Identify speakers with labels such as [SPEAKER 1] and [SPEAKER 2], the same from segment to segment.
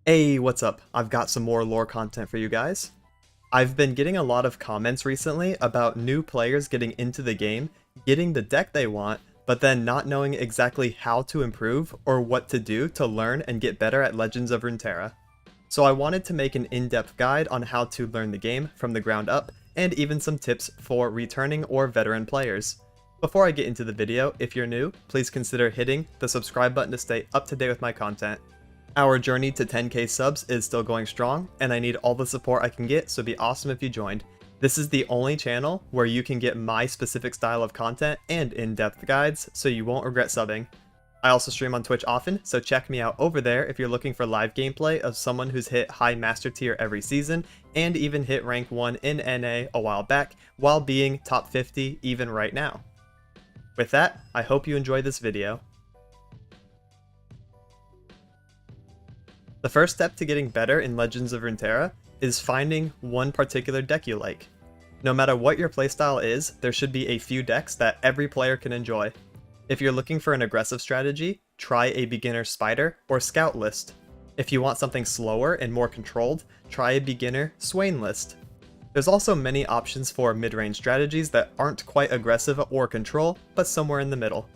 [SPEAKER 1] Hey, what's up? I've got some more lore content for you guys. I've been getting a lot of comments recently about new players getting into the game, getting the deck they want, but then not knowing exactly how to improve or what to do to learn and get better at Legends of Runeterra. So I wanted to make an in-depth guide on how to learn the game from the ground up, and even some tips for returning or veteran players. Before I get into the video, if you're new, please consider hitting the subscribe button to stay up to date with my content. Our journey to 10k subs is still going strong, and I need all the support I can get, so it'd be awesome if you joined. This is the only channel where you can get my specific style of content and in-depth guides, so you won't regret subbing. I also stream on Twitch often, so check me out over there if you're looking for live gameplay of someone who's hit high master tier every season, and even hit rank 1 in NA a while back, while being top 50 even right now. With that, I hope you enjoy this video. The first step to getting better in Legends of Runeterra is finding one particular deck you like. No matter what your playstyle is, there should be a few decks that every player can enjoy. If you're looking for an aggressive strategy, try a beginner spider or scout list. If you want something slower and more controlled, try a beginner Swain list. There's also many options for mid-range strategies that aren't quite aggressive or control, but somewhere in the middle.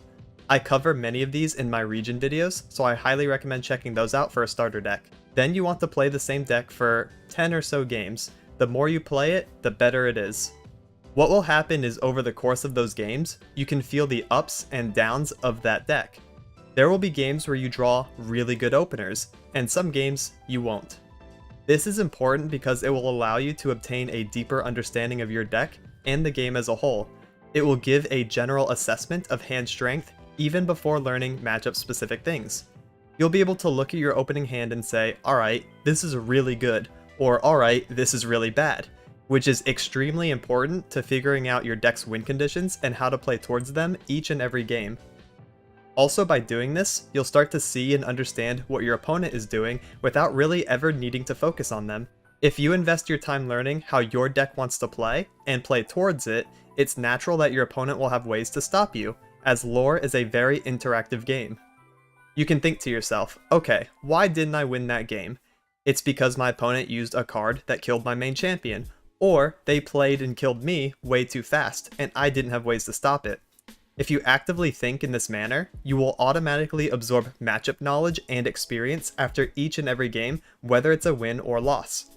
[SPEAKER 1] I cover many of these in my region videos, so I highly recommend checking those out for a starter deck. Then you want to play the same deck for 10 or so games. The more you play it, the better it is. What will happen is over the course of those games, you can feel the ups and downs of that deck. There will be games where you draw really good openers, and some games you won't. This is important because it will allow you to obtain a deeper understanding of your deck and the game as a whole. It will give a general assessment of hand strength even before learning matchup specific things. You'll be able to look at your opening hand and say, alright, this is really good, or alright, this is really bad, which is extremely important to figuring out your deck's win conditions and how to play towards them each and every game. Also, by doing this, you'll start to see and understand what your opponent is doing without really ever needing to focus on them. If you invest your time learning how your deck wants to play and play towards it, it's natural that your opponent will have ways to stop you, as lore is a very interactive game. You can think to yourself, okay, why didn't I win that game? It's because my opponent used a card that killed my main champion, or they played and killed me way too fast, and I didn't have ways to stop it. If you actively think in this manner, you will automatically absorb matchup knowledge and experience after each and every game, whether it's a win or loss.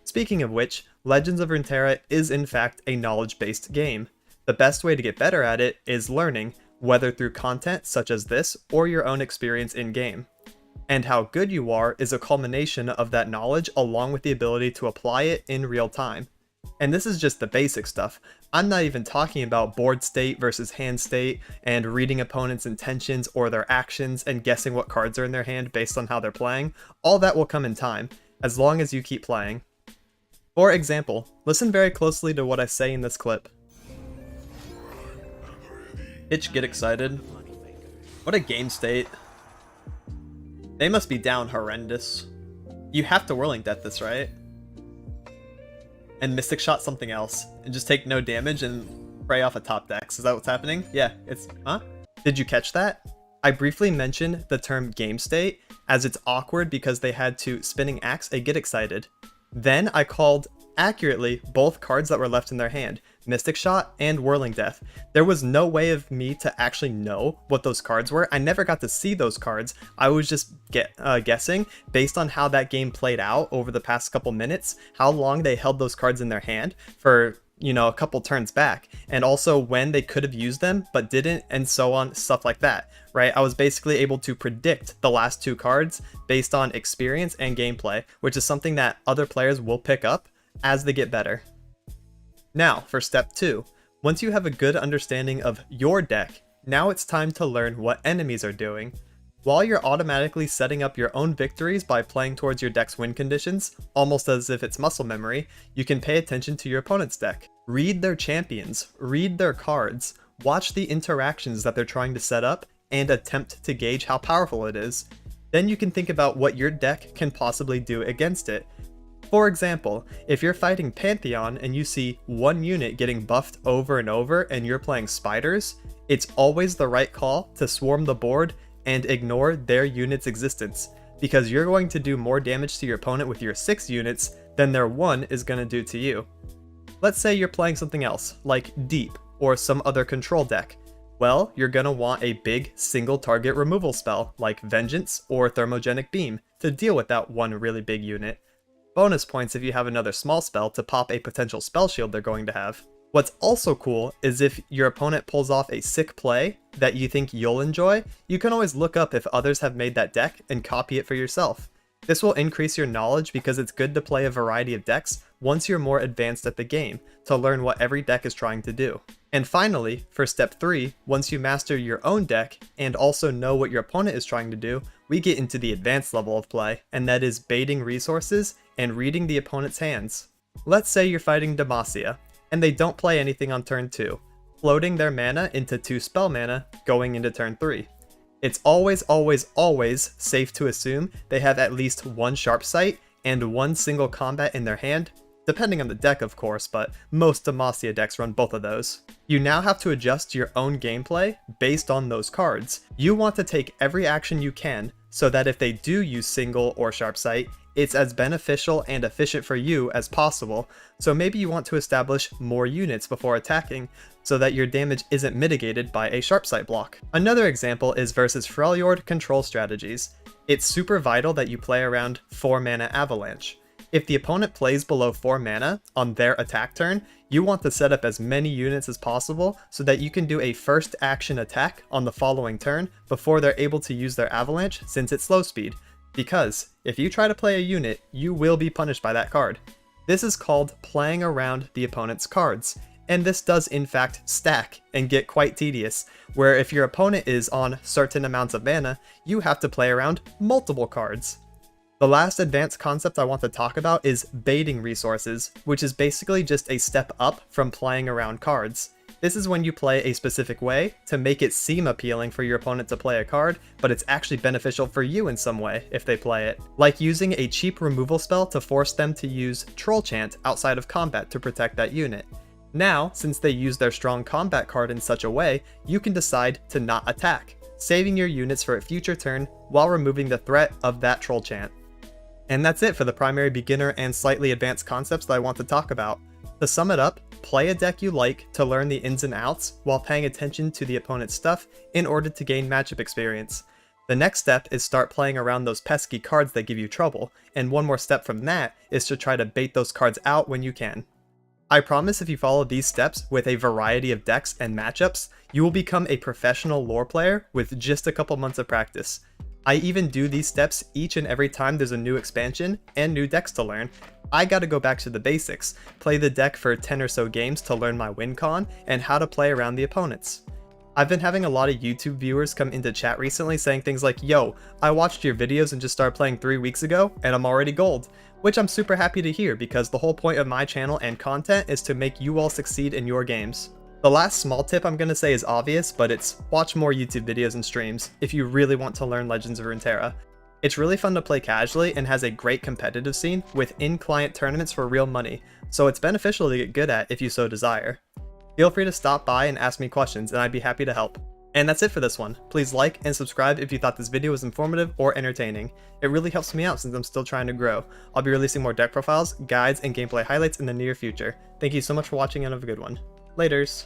[SPEAKER 1] Speaking of which, Legends of Runeterra is in fact a knowledge-based game. The best way to get better at it is learning, whether through content such as this or your own experience in-game. And how good you are is a culmination of that knowledge along with the ability to apply it in real time. And this is just the basic stuff. I'm not even talking about board state versus hand state and reading opponents' intentions or their actions and guessing what cards are in their hand based on how they're playing. All that will come in time, as long as you keep playing. For example, listen very closely to what I say in this clip. Itch, get excited. What a game state. They must be down horrendous. You have to Whirling Death this, right? And Mystic Shot something else, and just take no damage and pray off a top decks. Is that what's happening? Yeah, it's... Huh? Did you catch that? I briefly mentioned the term game state, as it's awkward because they had to Spinning Axe a Get Excited. Then I called accurately both cards that were left in their hand, Mystic Shot and Whirling Death. There was no way of me to actually know what those cards were. I never got to see those cards. I was just guessing based on how that game played out over the past couple minutes, how long they held those cards in their hand for, you know, a couple turns back, and also when they could have used them but didn't, and so on, stuff like that, right? I was basically able to predict the last two cards based on experience and gameplay, which is something that other players will pick up as they get better. Now, for step 2. Once you have a good understanding of your deck, now it's time to learn what enemies are doing. While you're automatically setting up your own victories by playing towards your deck's win conditions, almost as if it's muscle memory, you can pay attention to your opponent's deck. Read their champions, read their cards, watch the interactions that they're trying to set up, and attempt to gauge how powerful it is. Then you can think about what your deck can possibly do against it. For example, if you're fighting Pantheon and you see one unit getting buffed over and over and you're playing spiders, it's always the right call to swarm the board and ignore their unit's existence. because you're going to do more damage to your opponent with your 6 units than their 1 is going to do to you. Let's say you're playing something else, like Deep, or some other control deck. Well, you're going to want a big single target removal spell, like Vengeance or Thermogenic Beam, to deal with that one really big unit. Bonus points if you have another small spell to pop a potential spell shield they're going to have. What's also cool is if your opponent pulls off a sick play that you think you'll enjoy, you can always look up if others have made that deck and copy it for yourself. This will increase your knowledge because it's good to play a variety of decks once you're more advanced at the game, to learn what every deck is trying to do. And finally, for step 3, once you master your own deck and also know what your opponent is trying to do, we get into the advanced level of play, and that is baiting resources and reading the opponent's hands. Let's say you're fighting Demacia, and they don't play anything on turn 2, floating their mana into 2 spell mana going into turn 3. It's always safe to assume they have at least 1 sharp sight and 1 single combat in their hand, depending on the deck of course, but most Demacia decks run both of those. You now have to adjust your own gameplay based on those cards. You want to take every action you can so that if they do use single or sharp sight, it's as beneficial and efficient for you as possible, so maybe you want to establish more units before attacking, so that your damage isn't mitigated by a sharp sight block. Another example is versus Freljord control strategies. It's super vital that you play around 4 mana Avalanche. If the opponent plays below 4 mana on their attack turn, you want to set up as many units as possible so that you can do a first action attack on the following turn before they're able to use their Avalanche since it's slow speed. Because if you try to play a unit, you will be punished by that card. This is called playing around the opponent's cards, and this does in fact stack and get quite tedious, where if your opponent is on certain amounts of mana, you have to play around multiple cards. The last advanced concept I want to talk about is baiting resources, which is basically just a step up from playing around cards. This is when you play a specific way to make it seem appealing for your opponent to play a card, but it's actually beneficial for you in some way if they play it. Like using a cheap removal spell to force them to use Troll Chant outside of combat to protect that unit. Now, since they use their strong combat card in such a way, you can decide to not attack, saving your units for a future turn while removing the threat of that Troll Chant. And that's it for the primary beginner and slightly advanced concepts that I want to talk about. To sum it up, play a deck you like to learn the ins and outs while paying attention to the opponent's stuff in order to gain matchup experience. The next step is start playing around those pesky cards that give you trouble, and one more step from that is to try to bait those cards out when you can. I promise if you follow these steps with a variety of decks and matchups, you will become a professional lore player with just a couple months of practice. I even do these steps each and every time there's a new expansion and new decks to learn. I gotta go back to the basics, play the deck for 10 or so games to learn my win con and how to play around the opponents. I've been having a lot of YouTube viewers come into chat recently saying things like, "Yo, I watched your videos and just started playing 3 weeks ago and I'm already gold," which I'm super happy to hear because the whole point of my channel and content is to make you all succeed in your games. The last small tip I'm going to say is obvious, but it's watch more YouTube videos and streams if you really want to learn Legends of Runeterra. It's really fun to play casually and has a great competitive scene with in-client tournaments for real money, so it's beneficial to get good at if you so desire. Feel free to stop by and ask me questions and I'd be happy to help. And that's it for this one. Please like and subscribe if you thought this video was informative or entertaining. It really helps me out since I'm still trying to grow. I'll be releasing more deck profiles, guides, and gameplay highlights in the near future. Thank you so much for watching and have a good one. Laters.